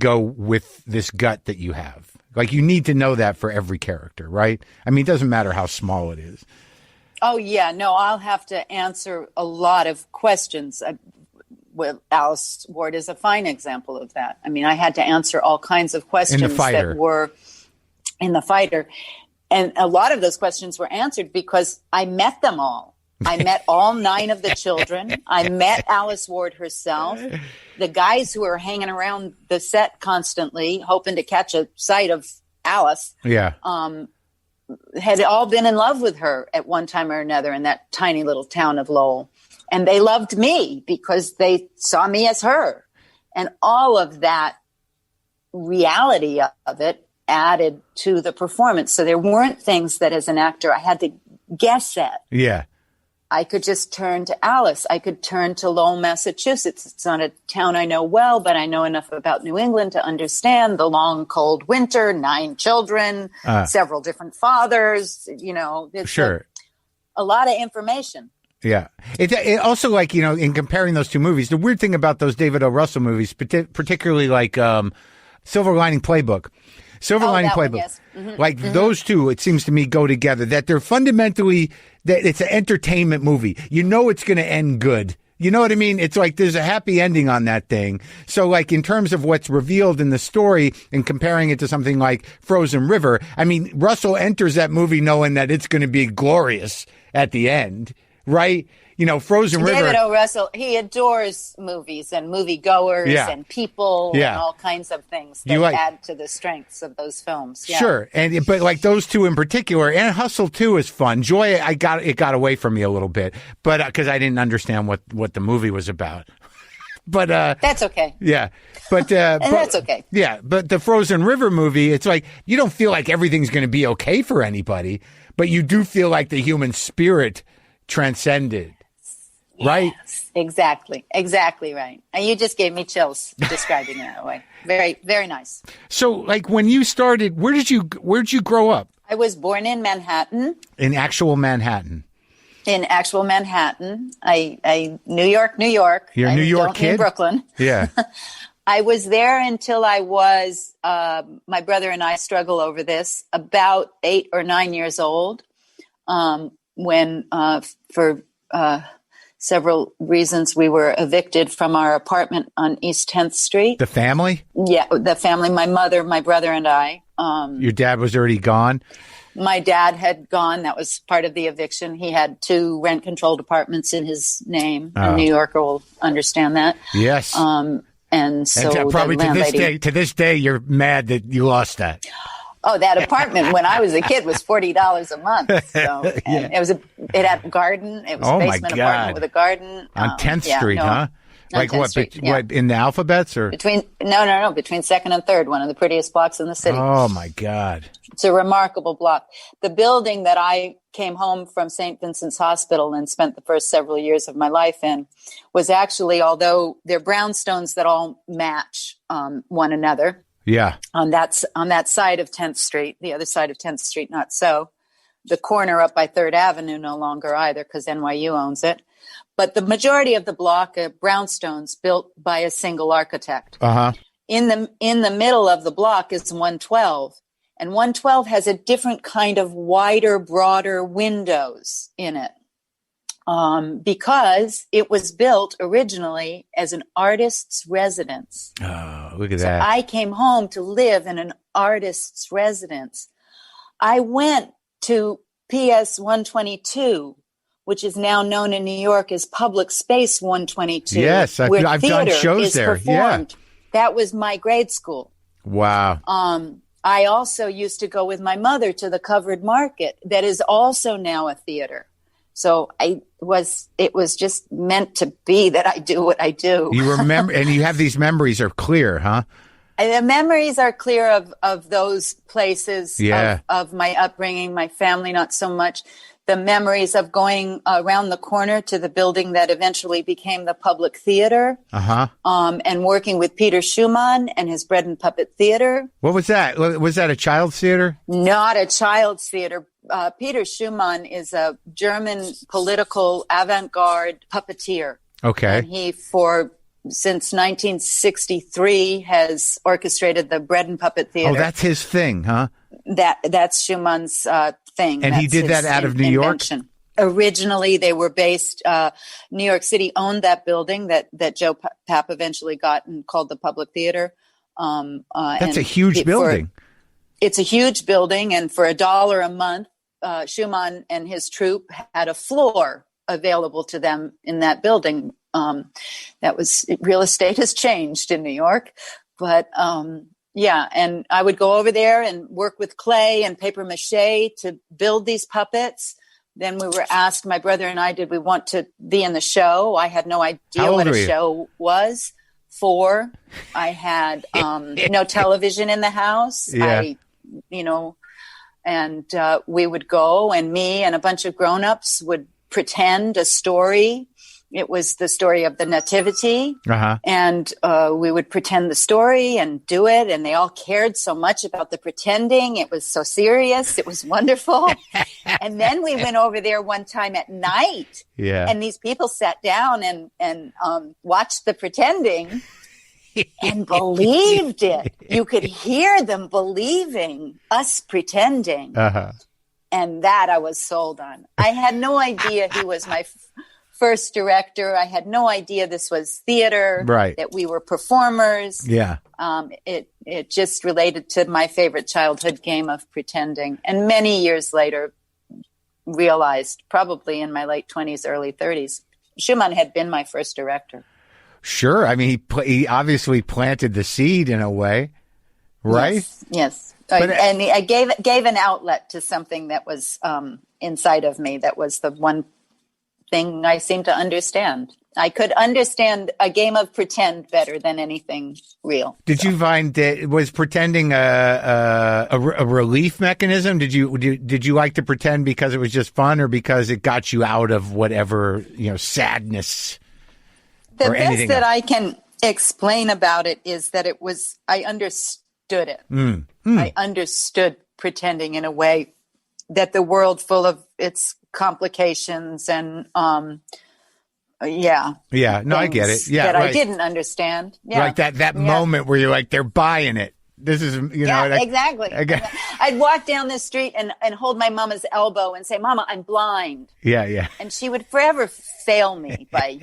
go with this gut that you have. Like, you need to know that for every character, right? I mean, it doesn't matter how small it is. Oh, yeah. No, I'll have to answer a lot of questions. Well, Alice Ward is a fine example of that. I mean, I had to answer all kinds of questions that were in The Fighter. And a lot of those questions were answered because I met them all. I met all 9 of the children. I met Alice Ward herself. The guys who were hanging around the set constantly, hoping to catch a sight of Alice, had all been in love with her at one time or another in that tiny little town of Lowell. And they loved me because they saw me as her. And all of that reality of it added to the performance. So there weren't things that as an actor I had to guess at. Yeah. I could just turn to Alice. I could turn to Lowell, Massachusetts. It's not a town I know well, but I know enough about New England to understand the long, cold winter, 9 children, several different fathers, you know. It's a lot of information. Yeah. It also, like, you know, in comparing those two movies, the weird thing about those David O. Russell movies, particularly like Silver Lining Playbook. Yes. Mm-hmm. Like those two, it seems to me, go together, that they're fundamentally, that it's an entertainment movie. You know it's going to end good. You know what I mean? It's like there's a happy ending on that thing. So, like, in terms of what's revealed in the story and comparing it to something like Frozen River, I mean, Russell enters that movie knowing that it's going to be glorious at the end, right? You know, Frozen River. David O. Russell, he adores movies and moviegoers and people and all kinds of things that add to the strengths of those films. Yeah. Sure, but like those two in particular, and Hustle 2 is fun. Joy, it got away from me a little bit, but because I didn't understand what the movie was about. But that's okay. Yeah, but that's okay. Yeah, but the Frozen River movie, it's like you don't feel like everything's going to be okay for anybody, but you do feel like the human spirit transcended. Right? Yes, exactly right. And you just gave me chills describing it that way. Very, very nice. So, like, when you started, where'd you grow up? I was born in Manhattan. In actual Manhattan. I New York. You're a New York kid? In Brooklyn. Yeah. I was there until I was, my brother and I struggle over this, about 8 or 9 years old, when for several reasons we were evicted from our apartment on East 10th Street. The family? Yeah, the family, my mother, my brother, and I. Your dad was already gone? My dad had gone. That was part of the eviction. He had 2 rent-controlled apartments in his name. A New Yorker will understand that. Yes. And so probably to this day, you're mad that you lost that. Oh, that apartment when I was a kid was $40 a month. So it had a garden. It was a basement apartment with a garden on 10th Street, huh? Like what? What in the Alphabets or between? No, between 2nd and 3rd, one of the prettiest blocks in the city. Oh my God! It's a remarkable block. The building that I came home from St. Vincent's Hospital and spent the first several years of my life in was actually, although they're brownstones that all match one another. Yeah. On that side of 10th Street, the other side of 10th Street, not so. The corner up by 3rd Avenue, no longer either, because NYU owns it. But the majority of the block are brownstones built by a single architect. Uh-huh. In the middle of the block is 112. And 112 has a different kind of wider, broader windows in it. Because it was built originally as an artist's residence. Oh, look at that. I came home to live in an artist's residence. I went to PS 122, which is now known in New York as Public Space 122. Yes, I've done shows there. Performed. Yeah. That was my grade school. Wow. I also used to go with my mother to the Covered Market that is also now a theater. So it was just meant to be that I do what I do. You remember, and you have these memories are clear, huh? The memories are clear of those places, of my upbringing, my family, not so much. The memories of going around the corner to the building that eventually became the Public Theater, and working with Peter Schumann and his Bread and Puppet Theater. What was that? Was that a child's theater? Not a child's theater. Peter Schumann is a German political avant-garde puppeteer. Okay. And he, for since 1963 has orchestrated the Bread and Puppet Theater. Oh, that's his thing, huh? That's Schumann's thing. And that's he did that out of New York? Originally, they were based, New York City owned that building that Joe Papp eventually got and called the Public Theater. That's a huge building. It's a huge building, and for $1 a month, Schumann and his troupe had a floor available to them in that building. Real estate has changed in New York, but and I would go over there and work with clay and paper mache to build these puppets. Then we were asked, my brother and I, did we want to be in the show? I had no idea what a show was. 4. I had no television in the house. Yeah. And we would go, and me and a bunch of grown-ups would pretend a story. It was the story of the Nativity. Uh-huh. And we would pretend the story and do it. And they all cared so much about the pretending. It was so serious. It was wonderful. And then we went over there one time at night. Yeah. And these people sat down and watched the pretending and believed it. You could hear them believing us pretending. Uh-huh. And that I was sold on. I had no idea he was my first director. I had no idea this was theater, right? That we were performers. Yeah. It just related to my favorite childhood game of pretending. And many years later, realized, probably in my late 20s, early 30s, Schumann had been my first director. Sure. I mean, he obviously planted the seed in a way, right? Yes. And I gave an outlet to something that was inside of me. That was the one thing I seemed to understand. I could understand a game of pretend better than anything real. Did you find that was pretending a relief mechanism? Did you like to pretend because it was just fun, or because it got you out of whatever, sadness? The best that I can explain about it is that I understood it. I understood pretending in a way that the world full of its complications and I get it. Yeah, that right. I didn't understand. Like that moment where you're like, they're buying it. This is exactly. I'd walk down the street and hold my mama's elbow and say, "Mama, I'm blind." Yeah. And she would forever fail me by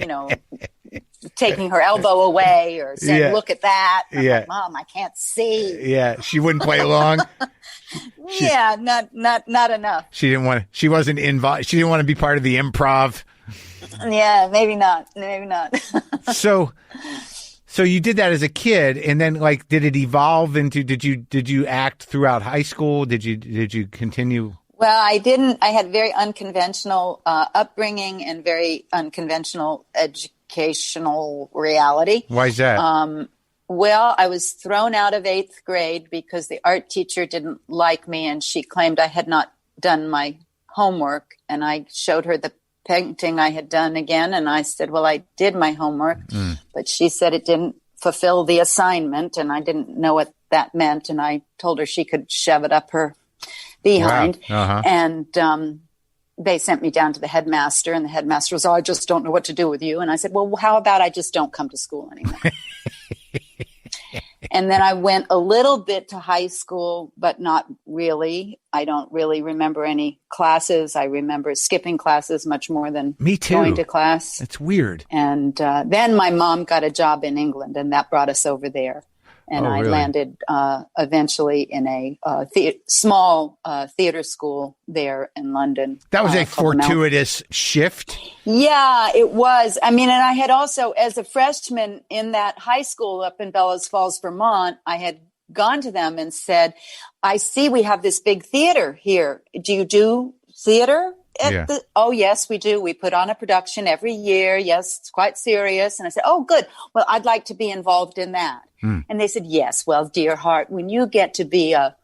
taking her elbow away or saying, "Look at that." And I'm like, "Mom, I can't see." Yeah, she wouldn't play along. Not enough. She didn't want. She wasn't involved. She didn't want to be part of the improv. Yeah, maybe not. So you did that as a kid, and then did it evolve into? Did you act throughout high school? Did you continue? Well, I didn't. I had very unconventional upbringing and very unconventional educational reality. Why is that? Well, I was thrown out of 8th grade because the art teacher didn't like me, and she claimed I had not done my homework. And I showed her the painting I had done again, and I said, well, I did my homework. But she said it didn't fulfill the assignment, and I didn't know what that meant. And I told her she could shove it up her behind. Wow. Uh-huh. And they sent me down to the headmaster, and the headmaster was, I just don't know what to do with you. And I said, well, how about I just don't come to school anymore? And then I went a little bit to high school, but not really. I don't really remember any classes. I remember skipping classes much more than me too. Going to class. It's weird. And then my mom got a job in England, and that brought us over there. And I landed eventually in a small theater school there in London. That was a fortuitous shift. Yeah, it was. I mean, and I had also, as a freshman in that high school up in Bellows Falls, Vermont, I had gone to them and said, I see we have this big theater here. Do you do theater? Oh, yes, we do. We put on a production every year. Yes, it's quite serious. And I said, oh, good. Well, I'd like to be involved in that. And they said, yes, well, dear heart, when you get to be a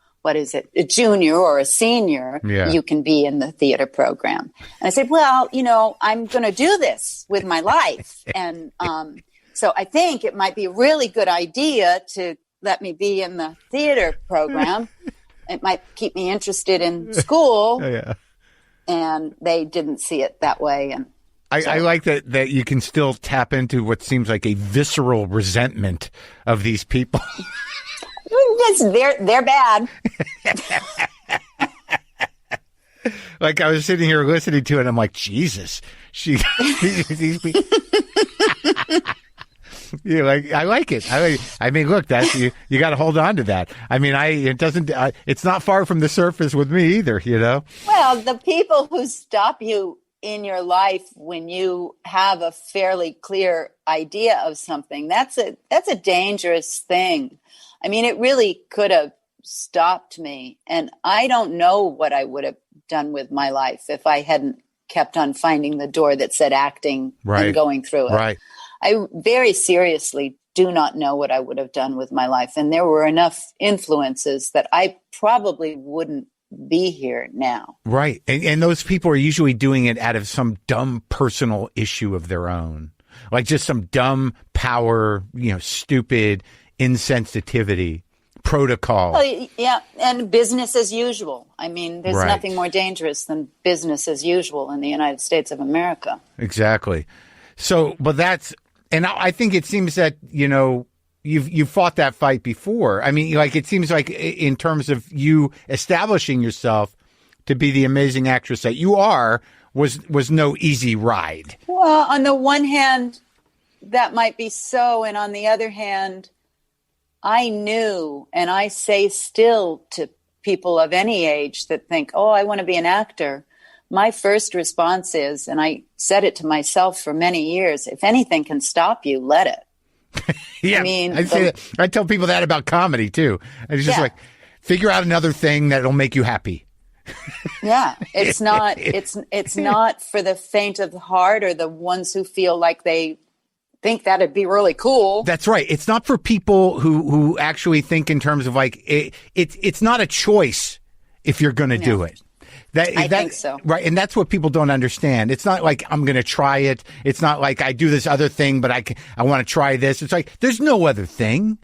junior or a senior, you can be in the theater program. And I said, well, I'm going to do this with my life. And so I think it might be a really good idea to let me be in the theater program. It might keep me interested in school. Yeah. And they didn't see it that way. And I like that you can still tap into what seems like a visceral resentment of these people. They're bad. Like I was sitting here listening to it, and I'm like, Jesus, these people. Yeah, like I like it. I mean, look, that's you got to hold on to that. I mean, it's not far from the surface with me either. Well, the people who stop you in your life when you have a fairly clear idea of something, that's a dangerous thing. I mean, it really could have stopped me, and I don't know what I would have done with my life if I hadn't kept on finding the door that said acting and going through it. Right. I very seriously do not know what I would have done with my life. And there were enough influences that I probably wouldn't be here now. Right. And those people are usually doing it out of some dumb personal issue of their own, like just some dumb power, stupid insensitivity protocol. Well, yeah. And business as usual. I mean, there's nothing more dangerous than business as usual in the United States of America. Exactly. So, but and I think it seems that, you've fought that fight before. I mean, like, it seems like in terms of you establishing yourself to be the amazing actress that you are was no easy ride. Well, on the one hand, that might be so. And on the other hand, I knew, and I say still to people of any age that think, oh, I want to be an actor. My first response is, and I said it to myself for many years, if anything can stop you, let it. Yeah, I mean, I tell people that about comedy too. It's just like, figure out another thing that'll make you happy. Yeah, it's not. It's not for the faint of heart or the ones who feel like they think that'd be really cool. That's right. It's not for people who actually think in terms of like it's not a choice if you're going to do it. I think so. Right. And that's what people don't understand. It's not like I'm going to try it. It's not like I do this other thing, but I want to try this. It's like there's no other thing.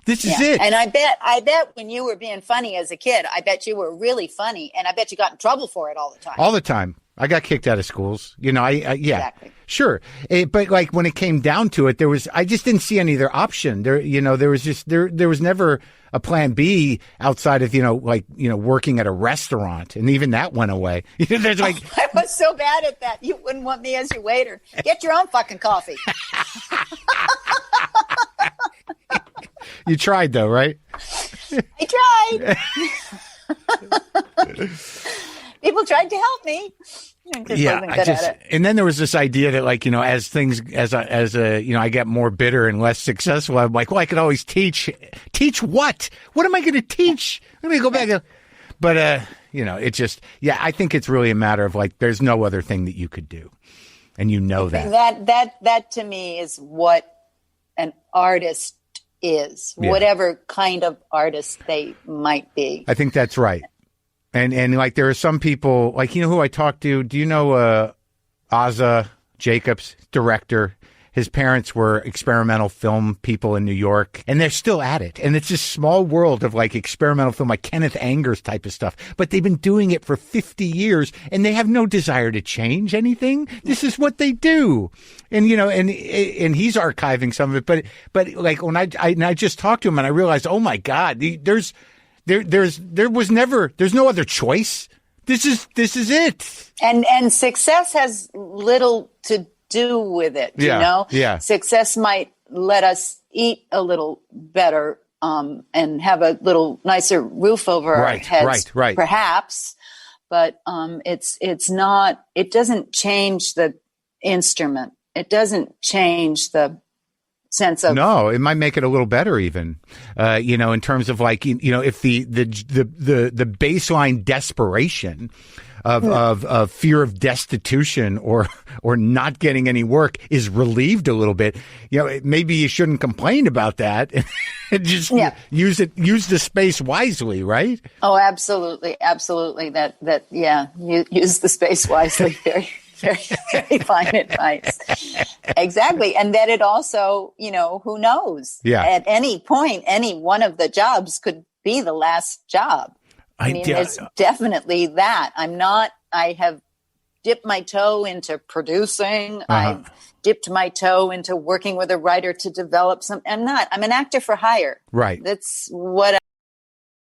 This is it. And I bet when you were being funny as a kid, I bet you were really funny, and I bet you got in trouble for it all the time. All the time. I got kicked out of schools. Yeah. Exactly. Sure. But like when it came down to it, I just didn't see any other option. There was never a plan B outside of, working at a restaurant. And even that went away. There's like, I was so bad at that. You wouldn't want me as your waiter. Get your own fucking coffee. You tried though, right? I tried. People tried to help me. And then there was this idea that, like, as things, as I get more bitter and less successful, I'm like, well, I could always teach. Teach what? What am I going to teach? I'm going to go back. But, it just, I think it's really a matter of like, there's no other thing that you could do. And that to me is what an artist is, whatever kind of artist they might be. I think that's right. And like there are some people, like, who I talked to. Do you know Asa Jacobs, director? His parents were experimental film people in New York, and they're still at it. And it's this small world of like experimental film, like Kenneth Anger's type of stuff. But they've been doing it for 50 years, and they have no desire to change anything. This is what they do. And, and he's archiving some of it. But like when I just talked to him, and I realized, oh my God, there's no other choice. This is it. And success has little to do with it. Yeah. Success might let us eat a little better, and have a little nicer roof over our heads, right. Perhaps. But, it doesn't change the instrument. It doesn't change the sense of. No, it might make it a little better even, in terms of like, if the baseline desperation of fear of destitution or not getting any work is relieved a little bit, maybe you shouldn't complain about that and just use the space wisely, right? Oh, absolutely. Use the space wisely. Very, very, very fine advice. Exactly. And that it also, who knows? Yeah. At any point, any one of the jobs could be the last job. I mean, it's definitely that. I have dipped my toe into producing. Uh-huh. I've dipped my toe into working with a writer to develop some. I'm an actor for hire. Right. That's what